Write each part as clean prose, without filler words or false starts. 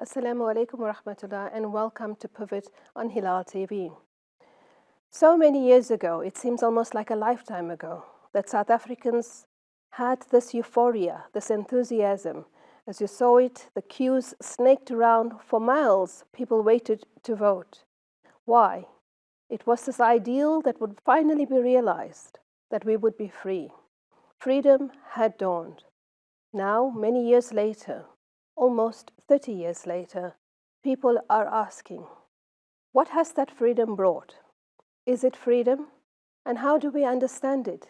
Assalamu alaikum wa rahmatullah and welcome to Pivot on Hilal TV. So many years ago, it seems almost like a lifetime ago, that South Africans had this euphoria, this enthusiasm. As you saw it, the queues snaked around for miles. People waited to vote. Why? It was this ideal that would finally be realized, that we would be free. Freedom had dawned. Now, many years later, almost 30 years later, people are asking, what has that freedom brought? Is it freedom? And how do we understand it?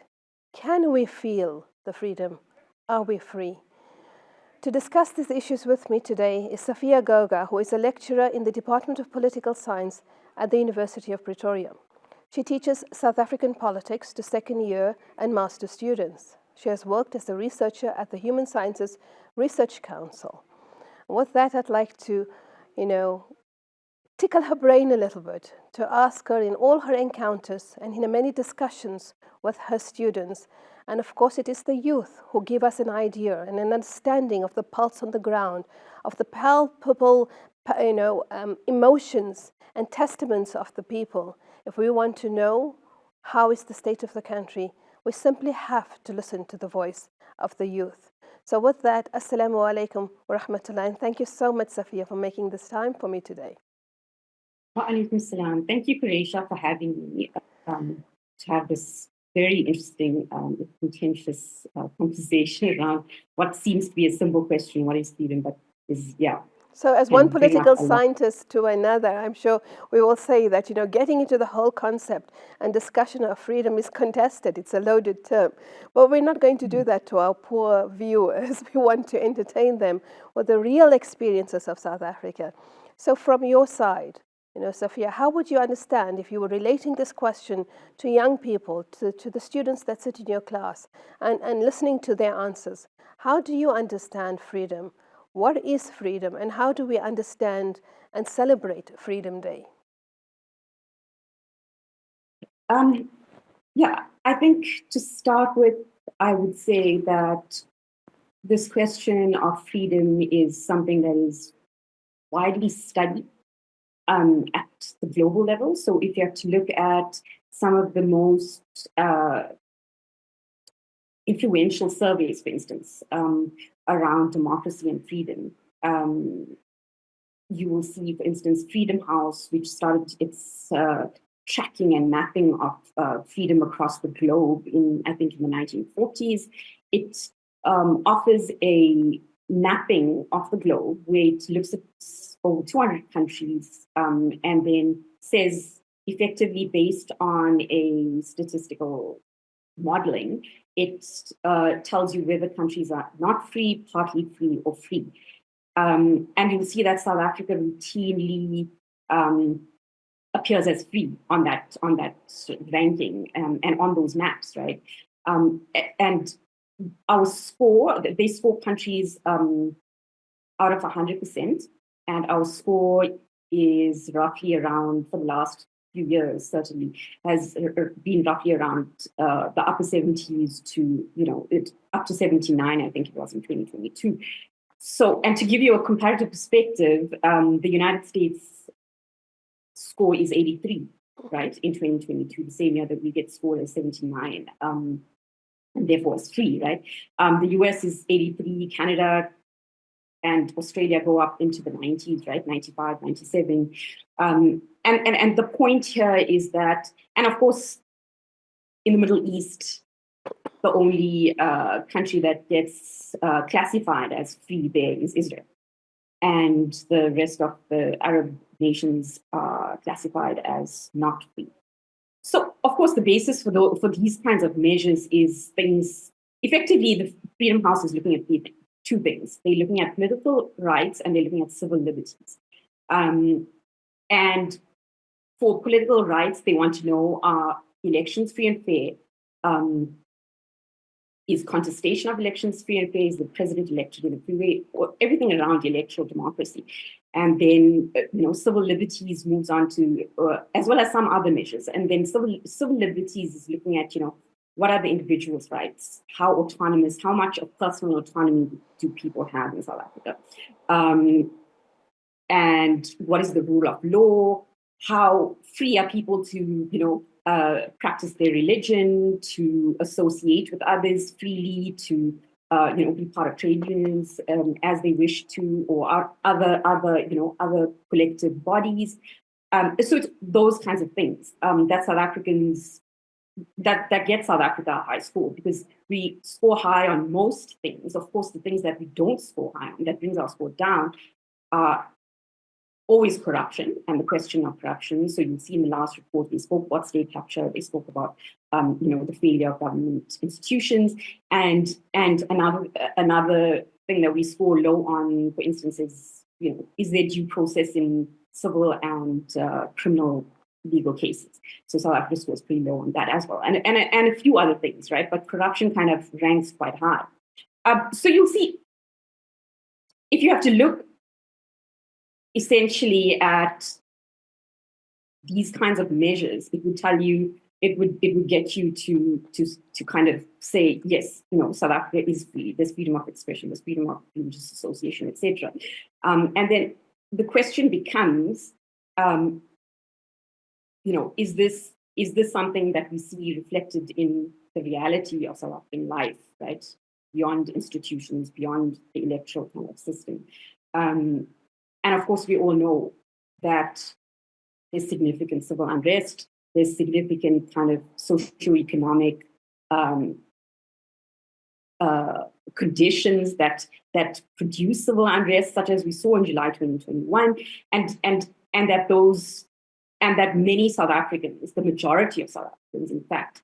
Can we feel the freedom? Are we free? To discuss these issues with me today is Safiya Goga, who is a lecturer in the Department of Political Science at the University of Pretoria. She teaches South African politics to second year and master students. She has worked as a researcher at the Human Sciences Research Council. With that, I'd like to, tickle her brain a little bit, to ask her in all her encounters and in many discussions with her students. And of course, it is the youth who give us an idea and an understanding of the pulse on the ground, of the palpable, emotions and testaments of the people. If we want to know how is the state of the country, we simply have to listen to the voice of the youth. So with that, Assalamu alaikum wa rahmatullah, and thank you so much, Safiya, for making this time for me today. Wa alaikum salam. Thank you, Quraysha, for having me to have this very interesting, contentious conversation around what seems to be a simple question, what is freedom, but is, So as one political scientist to another, I'm sure we will say that, getting into the whole concept and discussion of freedom is contested. It's a loaded term. But we're not going to do that to our poor viewers. We want to entertain them with the real experiences of South Africa. So from your side, Safiya, how would you understand if you were relating this question to young people, to the students that sit in your class and listening to their answers? How do you understand freedom? What is freedom, and how do we understand and celebrate Freedom Day? I think to start with, I would say that this question of freedom is something that is widely studied at the global level. So if you have to look at some of the most influential surveys, for instance, around democracy and freedom, you will see, for instance, Freedom House, which started its tracking and mapping of freedom across the globe in, I think, in the 1940s. It offers a mapping of the globe where it looks at over 200 countries and then says, effectively based on a statistical modeling, it tells you whether countries are not free, partly free, or free. And you'll see that South Africa routinely appears as free on that ranking and on those maps, right? And our score, they score countries out of 100%, and our score is roughly around, for the last few years, certainly, has been roughly around the upper 70s to, up to 79, I think it was in 2022. So, and to give you a comparative perspective, the United States score is 83, right, in 2022, the same year that we get scored as 79, and therefore it's free, right? The US is 83, Canada and Australia go up into the 90s, right, 95, 97. And the point here is that, and of course, in the Middle East, the only country that gets classified as free there is Israel. And the rest of the Arab nations are classified as not free. So, of course, the basis for these kinds of measures is things, effectively, the Freedom House is looking at two things. They're looking at political rights and they're looking at civil liberties. And for political rights, they want to know, are elections free and fair? Is contestation of elections free and fair? Is the president elected in a free way? Or everything around electoral democracy. And then, civil liberties moves on to, as well as some other measures. And then civil liberties is looking at, what are the individual's rights? How autonomous, how much of personal autonomy do people have in South Africa? and what is the rule of law, how free are people to, practice their religion, to associate with others freely, to be part of trade unions as they wish to, or other collective bodies. So it's those kinds of things that South Africans that get South Africa a high score, because we score high on most things. Of course, the things that we don't score high on, that brings our score down, are always corruption and the question of corruption. So you see in the last report, they spoke about state capture, they spoke about the failure of government institutions, and another thing that we score low on, for instance, is there due process in civil and criminal legal cases. So South Africa scores pretty low on that as well, and a few other things, right? But corruption kind of ranks quite high. So you'll see, if you have to look essentially at these kinds of measures, it would tell you, it would get you to kind of say, yes, South Africa is free. There's freedom of expression, there's freedom of religious association, etc. And then the question becomes, is this something that we see reflected in the reality of South African life, right? Beyond institutions, beyond the electoral kind of system. And of course, we all know that there's significant civil unrest, there's significant kind of socioeconomic conditions that produce civil unrest, such as we saw in July 2021, and that many South Africans, the majority of South Africans, in fact,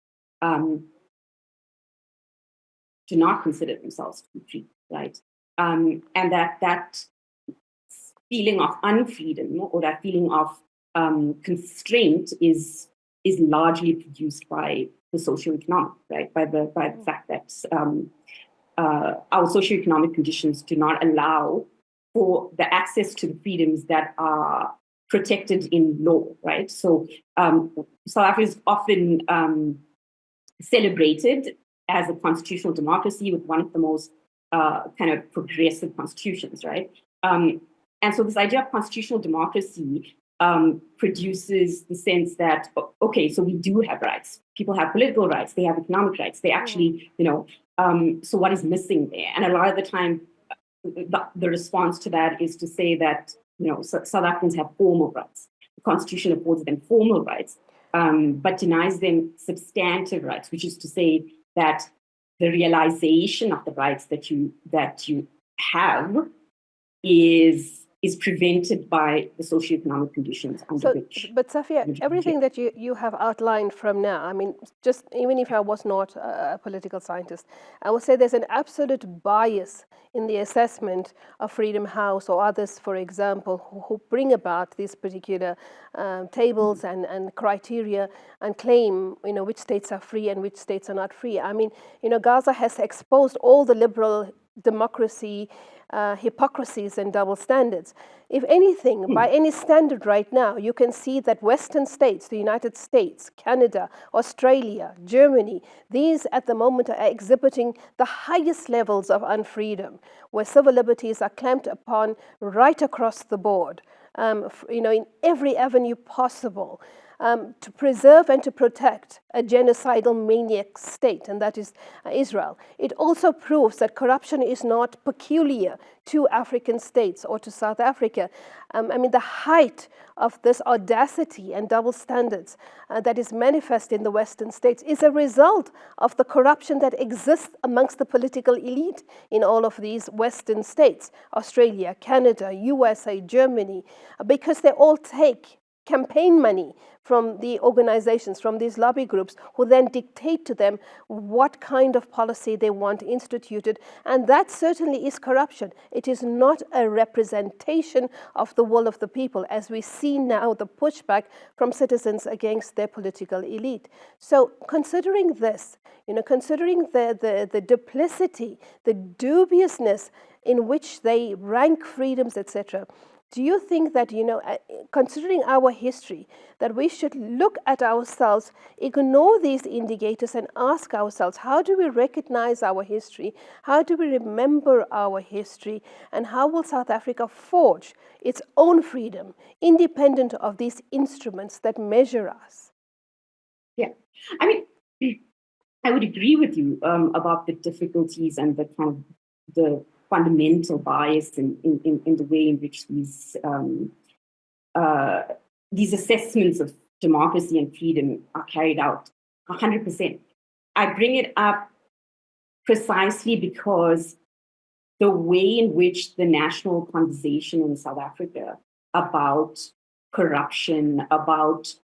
do not consider themselves to be free, right? And that feeling of unfreedom, or that feeling of constraint is largely produced by the socioeconomic, right? By the fact that our socioeconomic conditions do not allow for the access to the freedoms that are protected in law, right? So South Africa is often celebrated as a constitutional democracy with one of the most kind of progressive constitutions, right? And so this idea of constitutional democracy produces the sense that, okay, so we do have rights. People have political rights, they have economic rights. They actually, so what is missing there? And a lot of the time, the response to that is to say that, South Africans have formal rights. The Constitution affords them formal rights, but denies them substantive rights, which is to say that the realization of the rights that you have is prevented by the socioeconomic conditions under which. But Safiya, everything that you have outlined from now, I mean, just even if I was not a political scientist, I would say there's an absolute bias in the assessment of Freedom House or others, for example, who bring about these particular tables and criteria and claim, which states are free and which states are not free. I mean, Gaza has exposed all the liberal democracy hypocrisies and double standards. If anything, by any standard right now, you can see that Western states, the United States, Canada, Australia, Germany, these at the moment are exhibiting the highest levels of unfreedom, where civil liberties are clamped upon right across the board, in every avenue possible. To preserve and to protect a genocidal maniac state, and that is Israel. It also proves that corruption is not peculiar to African states or to South Africa. The height of this audacity and double standards that is manifest in the Western states is a result of the corruption that exists amongst the political elite in all of these Western states, Australia, Canada, USA, Germany, because they all take campaign money from the organizations, from these lobby groups, who then dictate to them what kind of policy they want instituted. And that certainly is corruption. It is not a representation of the will of the people, as we see now the pushback from citizens against their political elite. So considering this, considering the duplicity, the dubiousness in which they rank freedoms, etc., Do you think that, considering our history, that we should look at ourselves, ignore these indicators, and ask ourselves, how do we recognize our history? How do we remember our history? And how will South Africa forge its own freedom, independent of these instruments that measure us? Yeah, I mean, I would agree with you about the difficulties and the kind of the fundamental bias in the way in which these assessments of democracy and freedom are carried out. 100%. I bring it up precisely because the way in which the national conversation in South Africa about corruption, about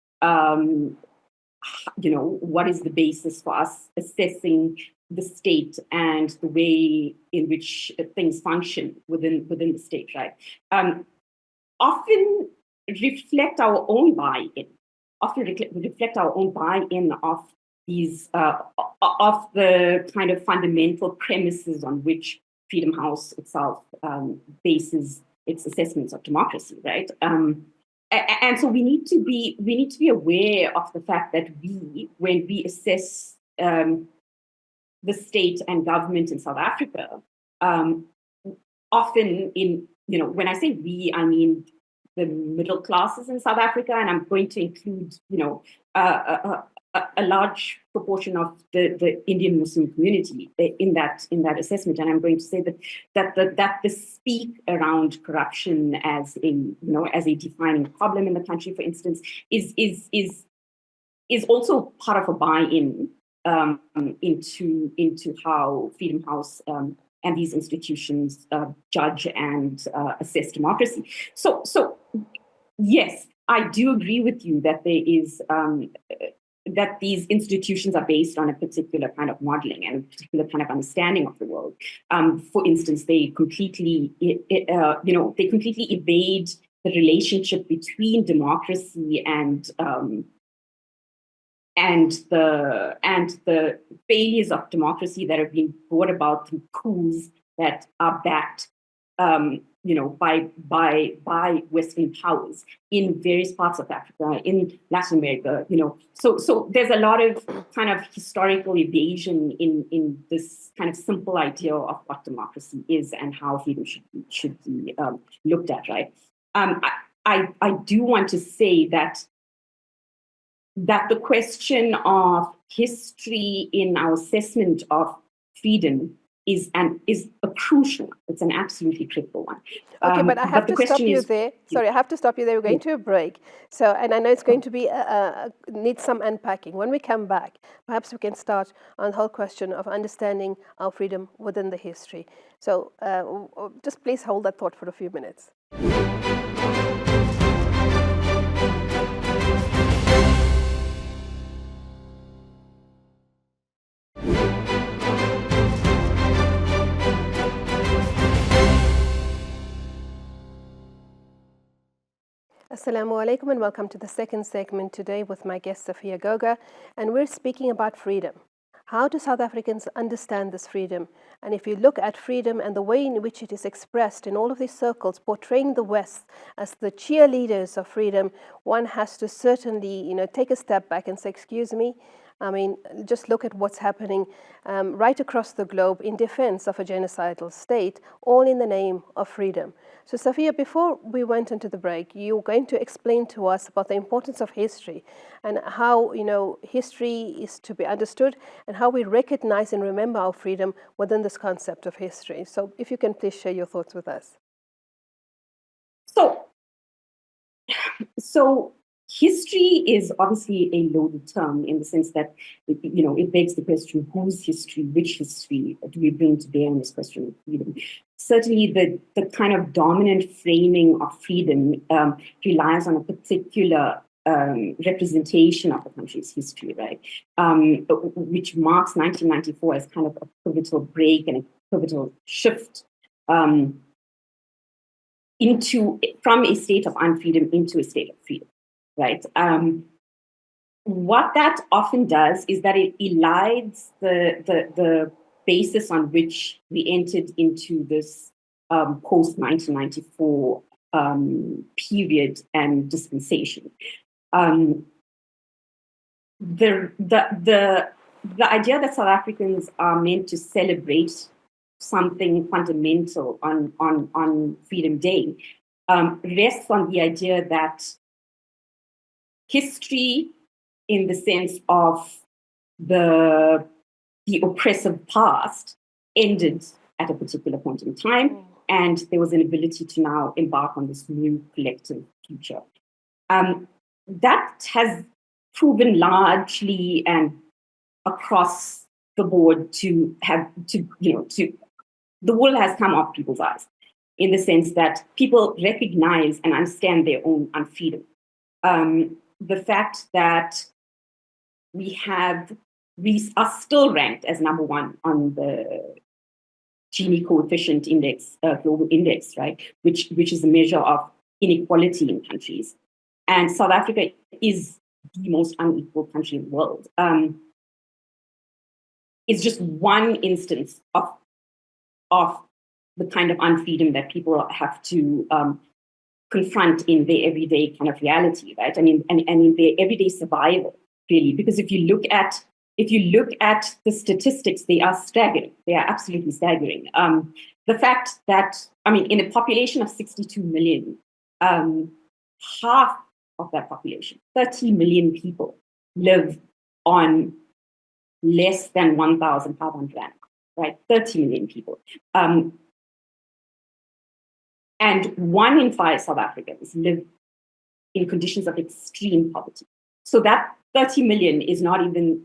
what is the basis for us assessing the state and the way in which things function within the state, right? Often reflect our own buy-in. Often reflect our own buy-in of these of the kind of fundamental premises on which Freedom House itself bases its assessments of democracy, right? And so we need to be aware of the fact that when we assess the state and government in South Africa, often when I say we, I mean the middle classes in South Africa, and I'm going to include a large proportion of the Indian Muslim community in that assessment, and I'm going to say that the speak around corruption as a defining problem in the country, for instance, is also part of a buy-in into how Freedom House and these institutions judge and assess democracy. So yes, I do agree with you that there is that these institutions are based on a particular kind of modeling and a particular kind of understanding of the world. For instance, they completely evade the relationship between democracy and the failures of democracy that have been brought about through coups that are backed, by Western powers in various parts of Africa, in Latin America, So there's a lot of kind of historical evasion in this kind of simple idea of what democracy is and how freedom should be looked at, right? I do want to say that the question of history in our assessment of freedom is a crucial one. It's an absolutely critical one. Okay, but I have to stop you there. Sorry, I have to stop you there. We're going to a break. So, and I know it's going to be needs some unpacking. When we come back, perhaps we can start on the whole question of understanding our freedom within the history. So, just please hold that thought for a few minutes. Assalamu alaikum and welcome to the second segment today with my guest Safiya Goga, and we're speaking about freedom. How do South Africans understand this freedom? And if you look at freedom and the way in which it is expressed in all of these circles, portraying the West as the cheerleaders of freedom, one has to certainly, take a step back and say, excuse me, I mean, just look at what's happening right across the globe in defense of a genocidal state, all in the name of freedom. So, Safiya, before we went into the break, you were going to explain to us about the importance of history and how, history is to be understood and how we recognize and remember our freedom within this concept of history. So, if you can please share your thoughts with us. So history is obviously a loaded term in the sense that, it begs the question, whose history, which history do we bring to bear on this question of freedom? Certainly the kind of dominant framing of freedom relies on a particular representation of the country's history, right? Which marks 1994 as kind of a pivotal break and a pivotal shift from a state of unfreedom into a state of freedom. Right. What that often does is that it elides the basis on which we entered into this post 1994 period and dispensation. The idea that South Africans are meant to celebrate something fundamental on Freedom Day rests on the idea that history, in the sense of the oppressive past, ended at a particular point in time, and there was an ability to now embark on this new collective future. That has proven largely and across the board to the wool has come off people's eyes, in the sense that people recognize and understand their own unfreedom. The fact that we are still ranked as number one on the Gini coefficient index, global index, right, which is a measure of inequality in countries. And South Africa is the most unequal country in the world. It's just one instance of the kind of unfreedom that people have to confront in their everyday kind of reality, right? I mean, and in their everyday survival, really. Because if you look at the statistics, they are staggering. They are absolutely staggering. The fact that, I mean, in a population of 62 million, half of that population, 30 million people, live on less than 1,500 rand, right? 30 million people. And 1 in 5 South Africans live in conditions of extreme poverty. So that 30 million is not even,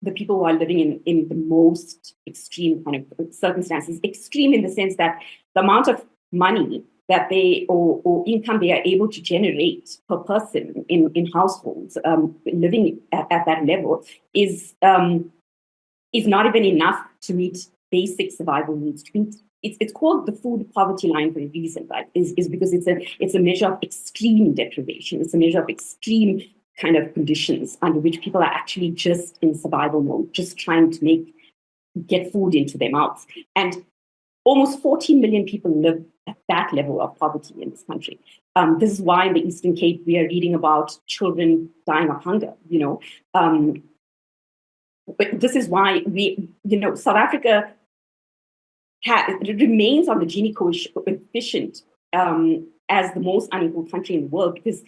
the people who are living in the most extreme kind of circumstances. Extreme in the sense that the amount of money that they or income they are able to generate per person in households living at that level is not even enough to meet basic survival needs. It's called the food poverty line for a reason, right? Is because it's a measure of extreme deprivation. It's a measure of extreme kind of conditions under which people are actually just in survival mode, just trying to get food into their mouths. And almost 14 million people live at that level of poverty in this country. This is why in the Eastern Cape we are reading about children dying of hunger. But this is why South Africa remains on the Gini coefficient as the most unequal country in the world, because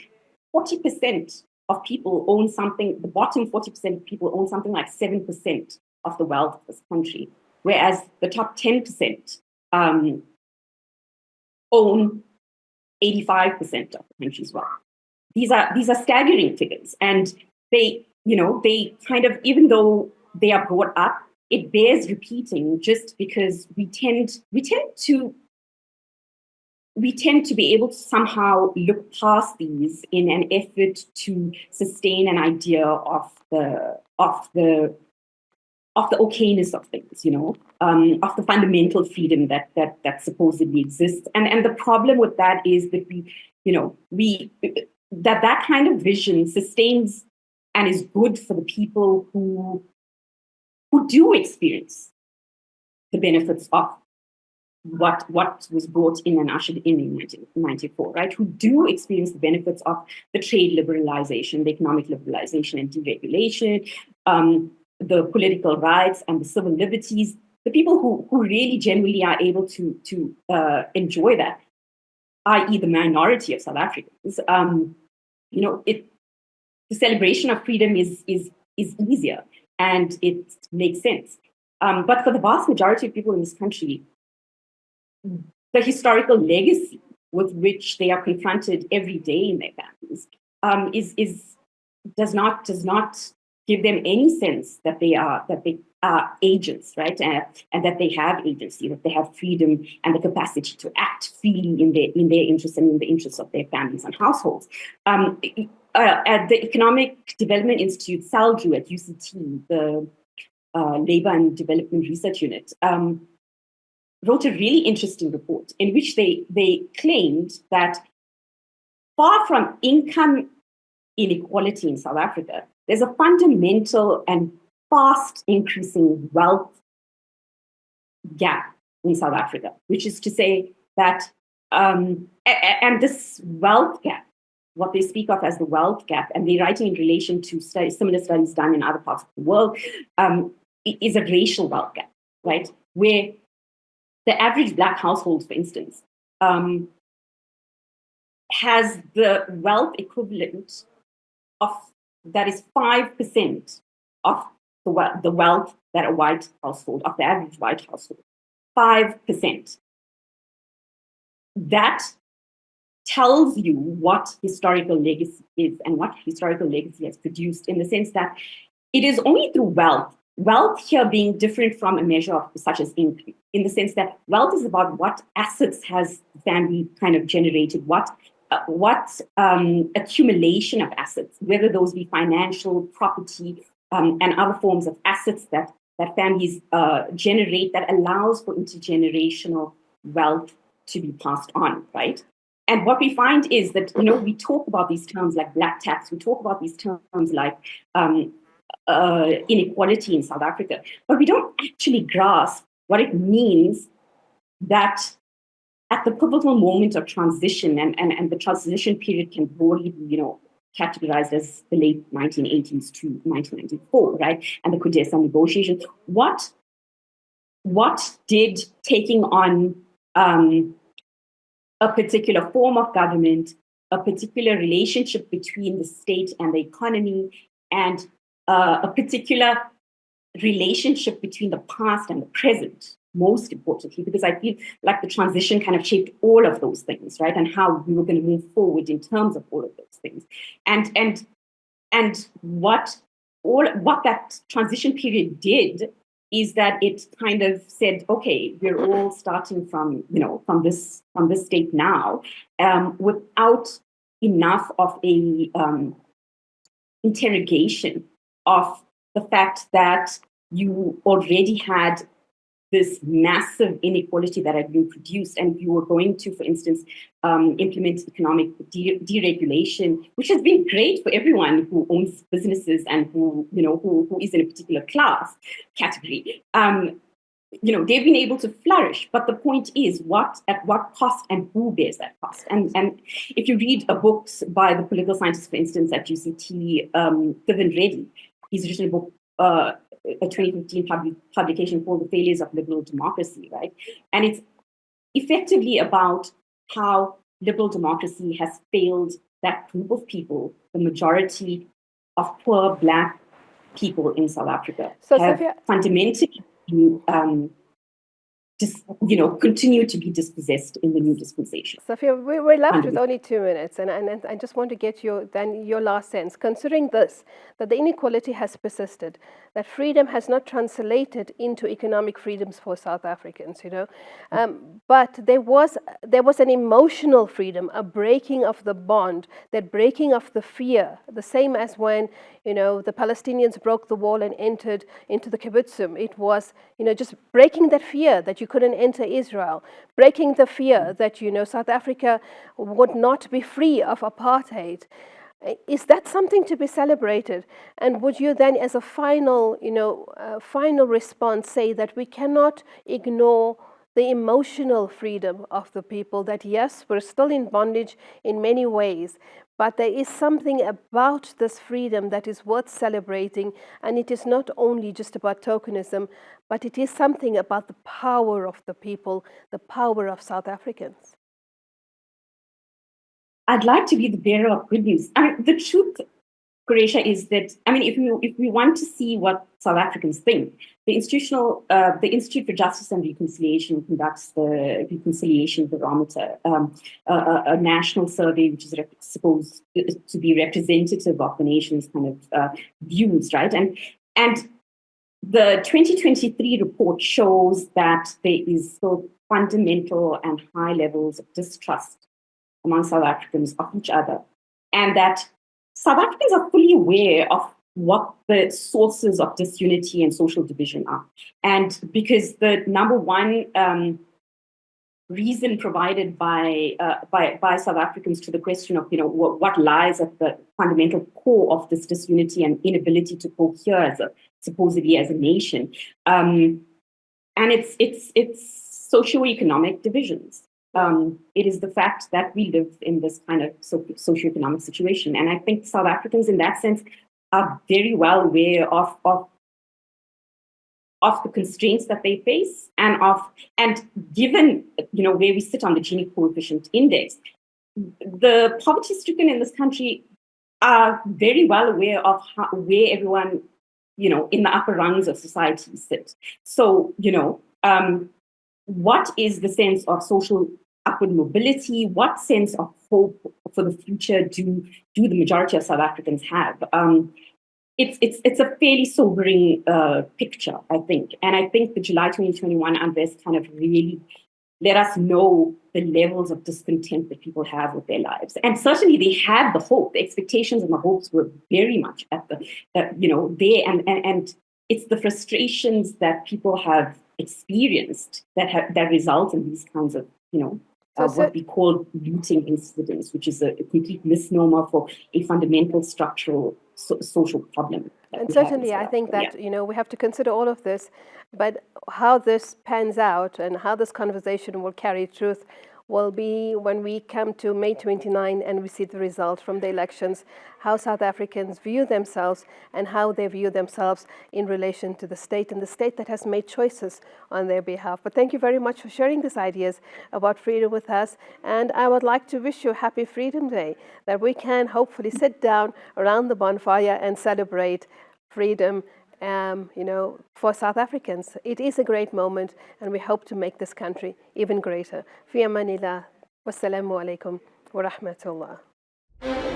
40% of people own something, the bottom 40% of people own something like 7% of the wealth of this country, whereas the top 10% own 85% of the country's wealth. These are staggering figures, and they kind of, even though they are brought up, it bears repeating, just because we tend to be able to somehow look past these in an effort to sustain an idea of the okayness of things, of the fundamental freedom that supposedly exists. And the problem with that is that that kind of vision sustains and is good for the people who do experience the benefits of what was brought in and ushered in 1994, right? Who do experience the benefits of the trade liberalization, the economic liberalization and deregulation, the political rights and the civil liberties. The people who really genuinely are able to enjoy that, i.e. the minority of South Africans. The celebration of freedom is easier and it makes sense. But for the vast majority of people in this country, the historical legacy with which they are confronted every day in their families does not give them any sense that they are agents, right? And that they have agency, that they have freedom and the capacity to act freely in their interests and in the interests of their families and households. At the Economic Development Institute, SALDRU at UCT, the Labour and Development Research Unit, wrote a really interesting report in which they claimed that far from income inequality in South Africa, there's a fundamental and fast increasing wealth gap in South Africa, which is to say that and this wealth gap, what they speak of as the wealth gap, and they're writing in relation to similar studies done in other parts of the world, is a racial wealth gap, right? Where the average Black household, for instance, has the wealth equivalent of, that is 5% of the wealth that a white household, of the average white household, 5%. That tells you what historical legacy is and what historical legacy has produced, in the sense that it is only through wealth here being different from a measure of such as income, in the sense that wealth is about what assets has the family kind of generated, what accumulation of assets, whether those be financial, property, and other forms of assets that families generate, that allows for intergenerational wealth to be passed on, right? And what we find is that, we talk about these terms like black tax, we talk about these terms like inequality in South Africa, but we don't actually grasp what it means that at the pivotal moment of transition, and the transition period can broadly be, categorized as the late 1980s to 1994, right? And the Kudesa negotiations. What did taking on a particular form of government, a particular relationship between the state and the economy, and a particular relationship between the past and the present, most importantly, because I feel like the transition kind of shaped all of those things, right? And how we were going to move forward in terms of all of those things. And what that transition period did is that it kind of said, okay, we're all starting from this state now, without enough of a interrogation of the fact that you already had this massive inequality that had been produced, and you were going to, for instance, implement economic deregulation, which has been great for everyone who owns businesses and who is in a particular class category. They've been able to flourish, but the point is, at what cost, and who bears that cost? And if you read books by the political scientist, for instance, at UCT, Thiven Reddy, he's written a book, a 2015 publication called The Failures of Liberal Democracy, right? And it's effectively about how liberal democracy has failed that group of people, the majority of poor Black people in South Africa, so have Safiya, fundamentally continue to be dispossessed in the new dispensation. Safiya, we're left with only 2 minutes, and I just want to get your last sense. Considering this, that the inequality has persisted, that freedom has not translated into economic freedoms for South Africans, but there was an emotional freedom, a breaking of the bond, that breaking of the fear, the same as when the Palestinians broke the wall and entered into the kibbutzim. It was just breaking that fear that you couldn't enter Israel, breaking the fear that South Africa would not be free of apartheid. Is that something to be celebrated? And would you then, as a final response, say that we cannot ignore the emotional freedom of the people, that yes, we're still in bondage in many ways, but there is something about this freedom that is worth celebrating, and it is not only just about tokenism, but it is something about the power of the people, the power of South Africans. I'd like to be the bearer of good news. The truth, Quraysha, is that, if we want to see what South Africans think, the Institute for Justice and Reconciliation conducts the Reconciliation Barometer, a national survey which is supposed to be representative of the nation's kind of views, right? And the 2023 report shows that there is still fundamental and high levels of distrust among South Africans of each other, and that South Africans are fully aware of what the sources of disunity and social division are. And because the number one reason provided by South Africans to the question of what lies at the fundamental core of this disunity and inability to cohere supposedly as a nation, and it's socioeconomic divisions. It is the fact that we live in this kind of socioeconomic situation. And I think South Africans in that sense are very well aware of the constraints that they face and given, where we sit on the Gini coefficient index, the poverty stricken in this country are very well aware of where everyone, in the upper rungs of society sit. So, what is the sense of social upward mobility? What sense of hope for the future do the majority of South Africans have? It's a fairly sobering picture, I think. And I think the July 2021 unrest kind of really let us know the levels of discontent that people have with their lives. And certainly they had the hope. The expectations and the hopes were very much at there. And it's the frustrations that people have experienced that result in these kinds of, what we call looting incidents, which is a complete misnomer for a fundamental structural social problem. And certainly, I think that, we have to consider all of this, but how this pans out and how this conversation will carry truth will be when we come to May 29 and we see the result from the elections, how South Africans view themselves and how they view themselves in relation to the state and the state that has made choices on their behalf. But thank you very much for sharing these ideas about freedom with us. And I would like to wish you a happy Freedom Day, that we can hopefully sit down around the bonfire and celebrate freedom for South Africans. It is a great moment, and we hope to make this country even greater. Fi amanillah. Wassalamu alaikum wa rahmatullah.